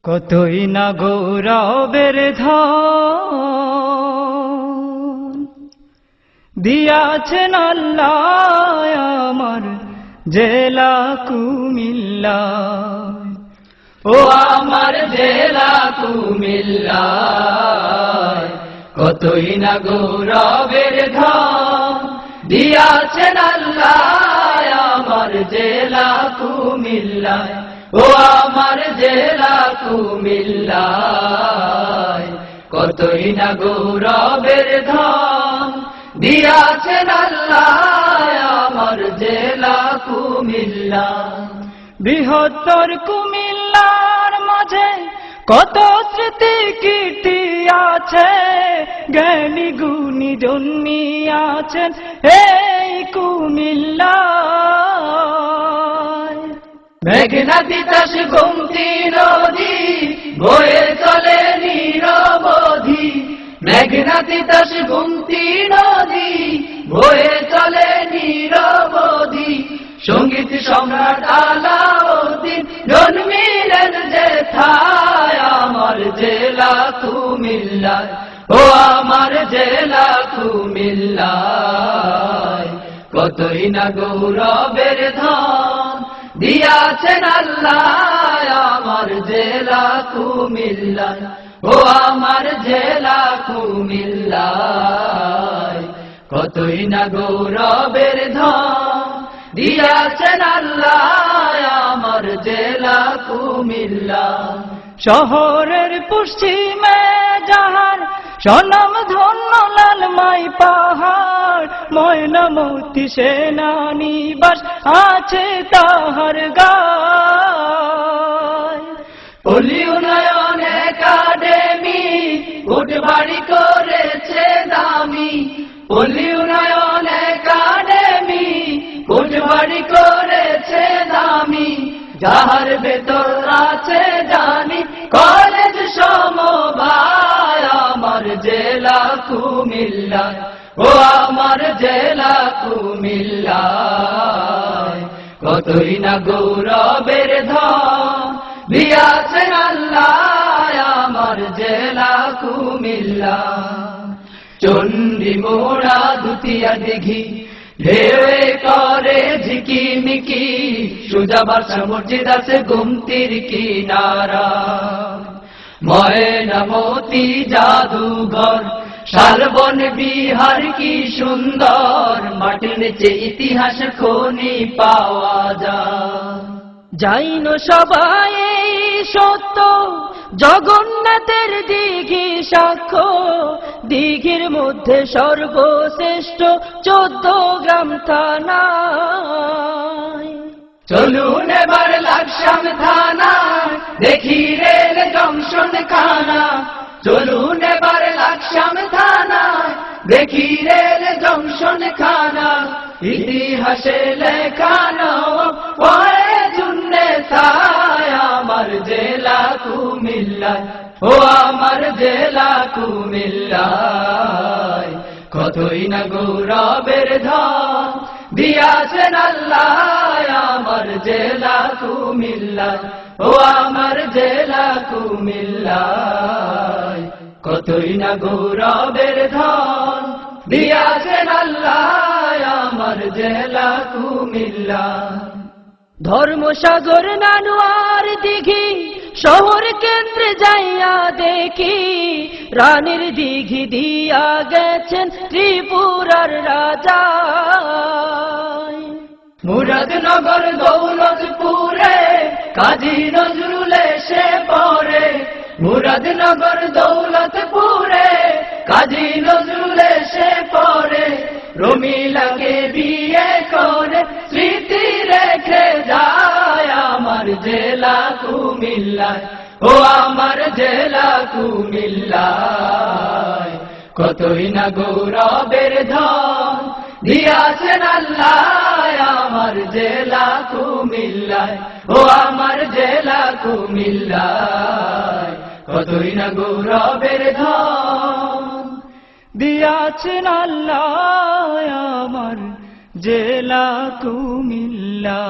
কতই না গৌরবের ধন দিয়াছেন আল্লাহ আমার জেলা কুমিল্লা। ও আমার জেলা কুমিল্লা, কতই না গৌরবের ধন দিয়াছেন আল্লাহ আমার জেলা কুমিল্লা। ও আমার জেলা কুমিল্লা, কতই না গৌরবের ধন দিয়াছেন আল্লাহ আমার জেলা কুমিল্লা। বৃহত্তর কুমিল্লার মাঝে কত স্মৃতি কীর্তি আছে, জ্ঞানী গুণী জন্মিয়াছেন এই কুমিল্লা। মেঘনা তিতাস গোমতী নদী বয়ে চলে নিরবধি, মেঘনা তিতাস গোমতী নদী বয়ে চলে নিরবধি। সঙ্গীত সম্রাট আলাউদ্দিন জন্মিলেন যেথায় আমার জেলা কুমিল্লা। ও আমার জেলা কুমিল্লা, কতই না গৌরবের ধন দিয়াছেন আল্লাহ আমার জেলা কুমিল্লা। ও আমার জেলা কুমিল্লা, কতই না গৌরবের ধন দিয়াছেন আল্লাহ আমার জেলা কুমিল্লা। শহরের পশ্চিমে যাহার সনম ধন্য লালমাই পাহাড়, ময়নামতি সেনানিবাস আছে তাহার গায়। পল্লী উন্নয়ন একাডেমি কোটবাড়ি করেছে দামি, পল্লী উন্নয়ন একাডেমি কোটবাড়ি করেছে দামি। যাহার ভেতর আছে জানি কলেজ সমবায় আমার জেলা কুমিল্লা। ও আমার জেলা কুমিল্লা, কতই না গৌরবের ধন দিয়াছেন আল্লাহ আমার জেলা কুমিল্লা। চণ্ডী মোড়া দুতিয়া দিঘি ঢেউয়ে করে ঝিকিমিকি, সুজা বাসা মসজিদ আছে গোমতীর কিনারা। ময়নামতি জাদুঘর শালবন বিহার কি সুন্দর, মাটির নিচে ইতিহাস খনি পাওয়া যায়। যাইন সবাই সত্য জগন্নাথের দিঘি সাক্ষ্য, দিঘির মধ্যে সর্বশ্রেষ্ঠ 14 গ্রাম থানা। চলুন এবার লাকসাম থানা দেখি রেল জংশন খানা। চলুন এবার লাকসাম থানা দেখি রেল জংশন খানা। ইতিহাসে লেখানো আমার জেলা কুমিল্লা। ও আমার জেলা কুমিল্লা, কতই না গৌরবের ধন দিয়াছেন আল্লাহ আমার জেলা কুমিল্লা। ও আমার জেলা কুমিল্লা, কতই না গৌরবের ধন দিয়াছেন আল্লাহ আমার জেলা কুমিল্লা। ধর্মসাগর নানুয়ার দিঘি শহর কেন্দ্রে যাইয়া দেখি, রানীর দিঘি দিয়া গেছেন ত্রিপুরার রাজা। মুরাদনগর দৌলতপুরে কাজী নজরুল এসে পড়ে, মুরাদনগর দৌলতপুরে কাজী নজরুল এসে পড়ে। রমিলাকে বিয়ে করে স্মৃতি রেখে যায় আমার জেলা কুমিল্লা। ও আমার জেলা কুমিল্লা, কতই না গৌরবের ধন দিয়াছেন আল্লাহ আমার জেলা কুমিল্লা। ও আমার জেলা কুমিল্লা, কতই না গৌরবের ধন দিয়াছেন আল্লাহ আমার জেলা কুমিল্লা।